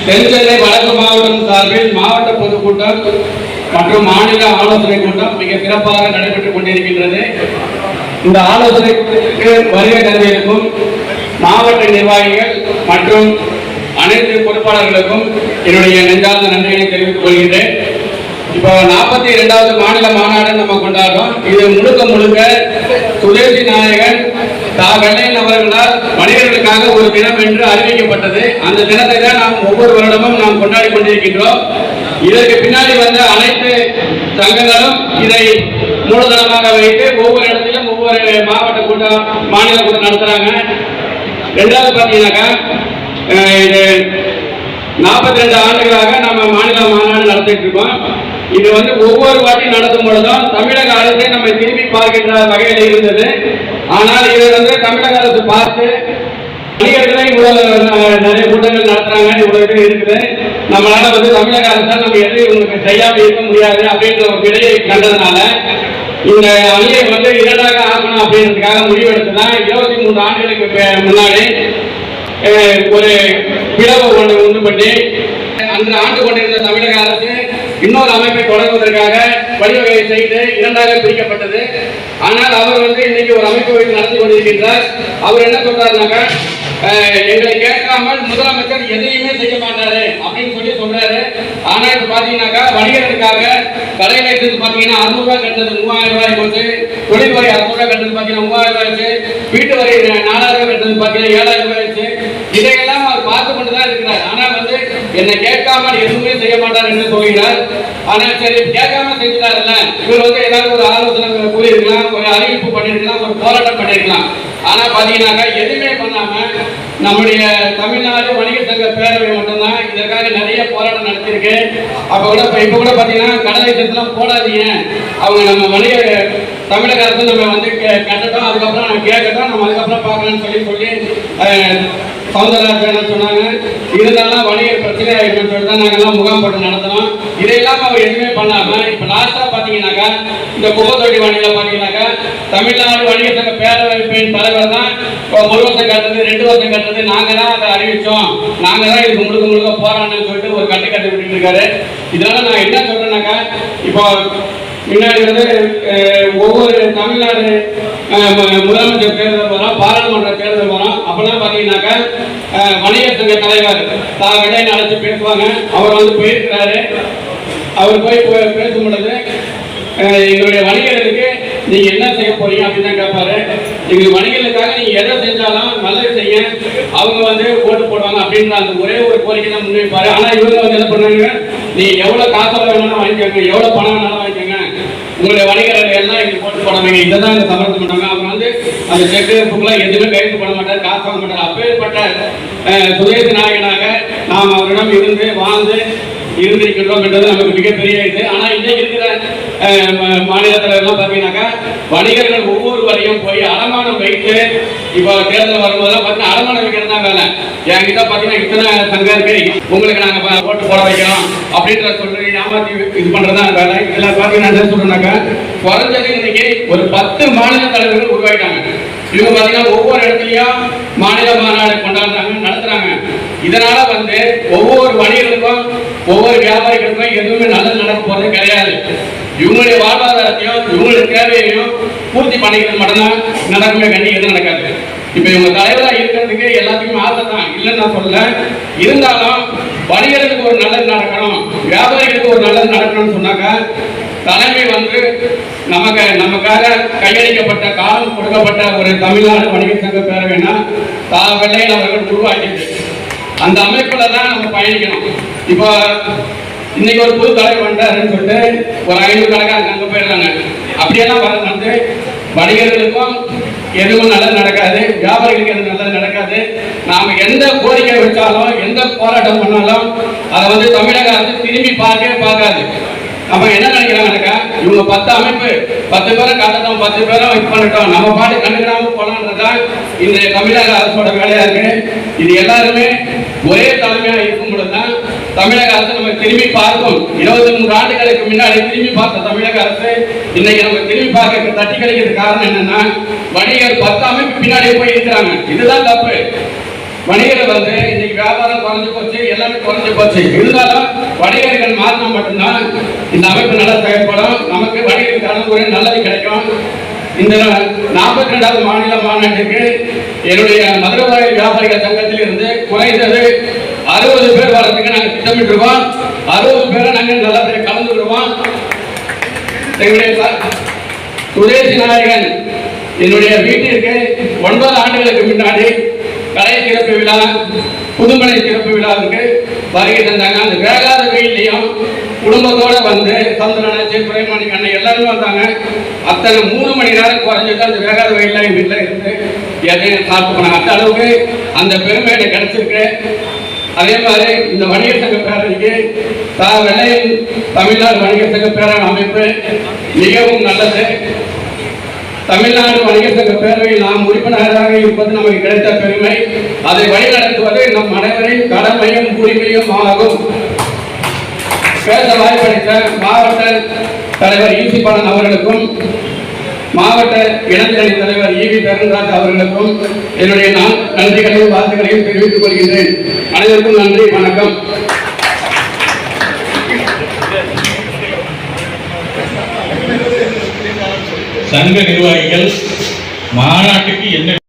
தென்சென்னை வடக்கு மாவட்டம் சார்பில் மாவட்ட பொதுக்கூட்டம் மற்றும் மாநில ஆலோசனை கூட்டம் மிக சிறப்பாக நடைபெற்றுக் கொண்டிருக்கின்றது. இந்த ஆலோசனைக்கு வருகை தந்திருக்கும் மாவட்ட நிர்வாகிகள் மற்றும் அனைத்து பொறுப்பாளர்களுக்கும் என்னுடைய நெஞ்சார்ந்த நன்றியை தெரிவித்துக் கொள்கின்றேன். இப்போ 42வது மாநில மாநாடு நம்ம கொண்டாடுறோம். இது முழுக்க சுதேசி நாயகன் வெள்ளையன் அவர்களால் வணிகர்களுக்காக ஒரு தினம் என்று அறிவிக்கப்பட்டது. அந்த தினத்தை தான் நாம் ஒவ்வொரு வருடமும் நாம் கொண்டாடி கொண்டிருக்கின்றோம். இதற்கு பின்னாடி வந்த அனைத்து சங்கங்களும் இதை மூலதனமாக வைத்து ஒவ்வொரு இடத்திலும் ஒவ்வொரு மாவட்ட கூட்டம் மாநில கூட்டம் நடத்துறாங்க. ரெண்டாவது பார்த்தீங்கன்னாக்கா இது 42 ஆண்டுகளாக நம்ம மாநில மாநாடு நடத்திட்டு இருக்கோம். இது ஒவ்வொரு வாட்டி நடத்தும் பொழுதும் தமிழக அரசை நம்ம திரும்பி பார்க்கின்ற வகையில் இருந்தது. ஆனால் இது தமிழக அரசு பார்த்து வணிகர்களை நிறைய கூட்டங்கள் நடத்துறாங்க. இவ்வளவு இருக்குது, நம்மளால தமிழக அரசால் நம்ம எதையும் உங்களுக்கு செய்யாம இருக்க முடியாது அப்படின்ற ஒரு விடையை கண்டதுனால இந்த அணியை இரண்டாக ஆகணும் அப்படின்றதுக்காக முடிவெடுத்துதான் 23 ஆண்டுகளுக்கு முன்னாடி ஒரு பிளவு உண்டு பண்ணி அந்த ஆண்டு கொண்டிருந்த தமிழக அரசு இன்னொரு அமைப்பை தொடங்குவதற்காக வழிவகை செய்து இரண்டாக பிரிக்கப்பட்டது. ஆனால் அவர் இன்னைக்கு ஒரு அமைப்பை வைத்து நடத்தி கொண்டிருக்கின்றார். அவர் என்ன சொல்றாருனாக்கா, எங்களை கேட்காமல் முதலமைச்சர் எதையுமே செய்ய மாட்டாரு அப்படின்னு சொல்றாரு. ஆனா இப்ப பாத்தீங்கன்னாக்கா வணிகர்களுக்காக கடையில எடுத்து பாத்தீங்கன்னா 600 ரூபாய் கட்டுறது 3000 ரூபாய் போச்சு, தொழில் வரி 600 ரூபாய் கட்டுறது பாத்தீங்கன்னா 3000 ரூபாய் ஆச்சு, வீட்டு வரி 4000 ரூபாய் கட்டுறது பாத்தீங்கன்னா 7000 ரூபாய் ஆச்சு. இதையெல்லாம் அவர் பார்த்து கொண்டுதான் இருக்கிறார். ஆனா என்னை கேட்காமல் எதுவுமே செய்ய மாட்டார் என்று சொல்கிறார். ஆனா சரி, கேட்காம செஞ்சுட்டாருல்ல, இவர் ஏதாவது ஒரு ஆலோசனை கூறியிருக்கலாம், ஒரு அறிவிப்பு பண்ணிருக்கலாம், ஒரு போராட்டம் பண்ணிருக்கலாம். ஆனா பாத்தீங்கன்னாக்கா எதுவுமே பண்ணாம நம்முடைய தமிழ்நாடு வணிக சங்க பேரவை மட்டும்தான் இதற்காக நிறைய போராட்டம் நடத்திருக்கு. இப்ப கூட பாத்தீங்கன்னா கடலை சட்டெல்லாம் போடாதீங்க, அவங்க நம்ம வணிக தமிழக அரசு நம்ம கட்டட்டும், அதுக்கப்புறம் நம்ம கேட்கட்டும், நம்ம அதுக்கப்புறம் பார்க்கலாம்னு சொல்லி சௌந்தரராஜன் சொன்னாங்க. இருந்தாலும் வணிகர் பிரச்சனை ஆகிடும்னு சொல்லி தான் நாங்கெல்லாம் முகாம் போட்டு நடத்தினோம். இதையெல்லாம் அவர் எதுவுமே பண்ணாம இப்ப லாஸ்டா பாத்தீங்கன்னாக்கா இந்த குப்பத்தொட்டி வணிகளை பாத்தீங்கன்னாக்கா தமிழ்நாடு வணிக சங்க பேரவைப்பின் தலைவர் தான் 1 வருஷம் கட்டுறது 2 வருஷம் கட்டுறது நாங்க தான் அதை அறிவிச்சோம், நாங்க தான் இதுக்கு முழுக்க போராடணும்னு சொல்லிட்டு ஒரு கட்டு விட்டுட்டு இருக்காரு. இதனால நான் என்ன சொல்றேன்னாக்கா, இப்போ முன்னாடி ஒவ்வொரு தமிழ்நாடு முதலமைச்சர் தேர்தல் வரும், பாராளுமன்ற தேர்தல் வரும். அப்பெல்லாம் பாத்தீங்கன்னாக்கா வணிக சங்க தலைவர் வெள்ளையன் அழைச்சு பேசுவாங்க. அவர் போயிருக்கிறாரு. அவர் போய் பேசும் பொழுது எங்களுடைய வணிகர்களுக்கு நீங்க என்ன செய்ய போறீங்க அப்படின்னு தான் கேட்பாரு. எங்க வணிகர்களுக்காக நீங்க எதை செஞ்சாலும் நல்லது செய்ய அவங்க ஓட்டு போடுவாங்க அப்படின்ற அந்த ஒரே ஒரு கோரிக்கை தான் முன்வைப்பாரு. ஆனா இவங்க என்ன பண்ணாங்க, நீ எவ்வளவு காசு வேணாலும் வாங்கிக்கோங்க, எவ்வளவு பணம் வேணாலும் வாங்கிக்கோங்க, உங்களுடைய வணிகர்கள் எல்லாம் எங்களுக்கு போட்டு போடுவாங்க, இதான் இந்த சமரசம் பண்ணாங்க. அவங்க அந்த செக்கு புக்கெல்லாம் எதுவுமே கைது பண்ண மாட்டார், காசு வாங்க மாட்டார். அப்பேற்பட்ட சுதேசி நாயகனாக நாம் அவரிடம் இருந்து வாழ்ந்து இருந்திருக்கின்றோம் என்றது நமக்கு மிகப்பெரிய இது. ஆனா இன்னைக்கு இருக்கிற மாநிலத்தில் எல்லாம் பாத்தீங்கன்னாக்கா வணிகர்கள் ஒவ்வொருவரையும் போய் அடமானம் வைத்து இப்போ தேர்தல் வரும்போதெல்லாம் பார்த்தீங்கன்னா அடமானம் வைக்கிறது தான் வேலை. என்கிட்ட பாத்தீங்கன்னா இத்தனை சங்கம் இருக்கு, உங்களுக்கு நாங்க ஓட்டு போட வைக்கிறோம் அப்படின்ற சொல்லி ஏமாத்தி இது பண்றதுதான் வேலை. இதெல்லாம் பாத்தீங்கன்னா என்ன சொல்றேன்னாக்கா, குறைஞ்சது இன்னைக்கு ஒரு 10 மாநில தலைவர்கள் உருவாயிட்டாங்க. இவங்க பாத்தீங்கன்னா ஒவ்வொரு இடத்துலயும் மாநில மாநாடு கொண்டாடுறாங்க, நடத்துறாங்க. இதனால ஒவ்வொரு வணிகர்களுக்கும் ஒவ்வொரு வியாபாரிகளுக்கும் எதுவுமே நல்லது நடக்க போறது கிடையாது. இவங்களுடைய வாழ்வாதாரத்தையும் இவங்களுடைய தேவையையும் பூர்த்தி பண்ணிக்கிறது மட்டும்தான் நடக்குமே, கண்டி எதுவும் நடக்காது. இப்ப இவங்க தலைவராக இருக்கிறதுக்கு எல்லாத்துக்குமே ஆசை தான், இல்லைன்னு நான் சொல்ல. இருந்தாலும் வணிகர்களுக்கு ஒரு நல்லது நடக்கணும், வியாபாரிகளுக்கு ஒரு நல்லது நடக்கணும்னு சொன்னாக்கா தலைமை நமக்காக கையளிக்கப்பட்ட காலம் கொடுக்கப்பட்ட ஒரு தமிழ்நாடு வணிக சங்க பேரவைன்னா வெள்ளையன் அவர்கள் உருவாக்கிட்டு அந்த அமைப்புல தான் நம்ம பயணிக்கணும். இப்போ இன்னைக்கு ஒரு புது தலைவர் வந்தாருன்னு சொல்லிட்டு ஒரு 500 கணக்காக அங்க போயிடுறாங்க. அப்படியெல்லாம் வணிகர்களுக்கும் எதுவும் நல்லது நடக்காது, வியாபாரிகளுக்கு எதுவும் நல்லது நடக்காது. நாம எந்த கோரிக்கை வச்சாலும் எந்த போராட்டம் பண்ணாலும் அதை தமிழக அரசு திரும்பி பார்க்காது. நம்ம என்ன நினைக்கிறாங்கன்னாக்கா, இவங்க 10 அமைப்பு 10 பேரை காட்டட்டும், 10 பேரை இது பண்ணட்டும், நம்ம பாட்டு கண்டுக்கிடாம போலான்றதுதான் இந்த தமிழக அரசோட வேலையா இருக்கு. இது எல்லாருமே ஒரே தலைமையா இருக்கும் பொழுதுதான் தமிழக அரசு நம்ம திரும்பி பார்க்கும். 23 ஆண்டுகளுக்கு முன்னாடி திரும்பி பார்த்த தமிழக அரசு இன்னைக்கு நம்ம திரும்பி பார்க்க தட்டி கழிக்கிறது காரணம் என்னன்னா, வணிகர் 10 அமைப்பு பின்னாடியே போய் இருக்கிறாங்க. இதுதான் தப்பு. வணிகர்கள் வந்து இன்னைக்கு வியாபாரம் குறைஞ்சு போச்சு, எல்லாமே குறைஞ்சு போச்சு. இருந்தாலும் வணிகர்கள் மாறினா மட்டும்தான் இந்த அமைப்பு நல்லா செயல்படும். நமக்கு வணிகர்களுக்கான ஒரு நல்லது கிடைக்கும். இந்த 42வது மாநில மாநாட்டுக்கு என்னுடைய மதுரை வியாபாரிகள் சங்கத்தில் இருந்து குறைந்தது 60 பேர் வரதுக்கு நாங்கள் திட்டமிட்டிருக்கோம். 60 பேரை நாங்கள் நல்லபடியாக கலந்துக்கிடுவோம். சுதேசி நாயகன் என்னுடைய வீட்டிற்கு 9 ஆண்டுகளுக்கு முன்னாடி கலை சிறப்பு விழா, புதுமனை சிறப்பு விழாவுக்கு வருகை தந்தாங்க. அந்த வேகாத வெயிலையும் குடும்பத்தோட வந்து சந்திரனாச்சு, பிரேமாணி அண்ணன் எல்லாருமே வந்தாங்க. அத்தனை 3 மணி நேரம் குறைஞ்சிட்டு அந்த வேகாத வெயில என் வீட்டில் இருந்து எதையும் சாப்பிட்டு போனாங்க. அந்த அளவுக்கு அந்த பெருமை எனக்கு கிடைச்சிருக்கு. அதே மாதிரி இந்த வணிகர் சங்க பேரணிக்கு வெள்ளையன் தமிழ்நாடு வணிகர் சங்க பேரணி அமைப்பு மிகவும் நல்லது. தமிழ்நாடு வணிகர் சங்க பேரவையில் நாம் உறுப்பினராக இருப்பது நமக்கு கிடைத்த பெருமை. அதை வழிநடத்துவது நம் அனைவரின் கடமையும் உரிமையும் ஆகும். பேச வாய்ப்பளித்த மாவட்ட தலைவர் ஈசி பாலன் அவர்களுக்கும் மாவட்ட இளைஞரணி தலைவர் ஈவி பெருன்ராஜ் அவர்களுக்கும் என்னுடைய நன்றிகளையும் வாழ்த்துக்களையும் தெரிவித்துக் கொள்கின்றேன். அனைவருக்கும் நன்றி, வணக்கம். சங்க நிர்வாகிகள் மாநாட்டுக்கு என்ன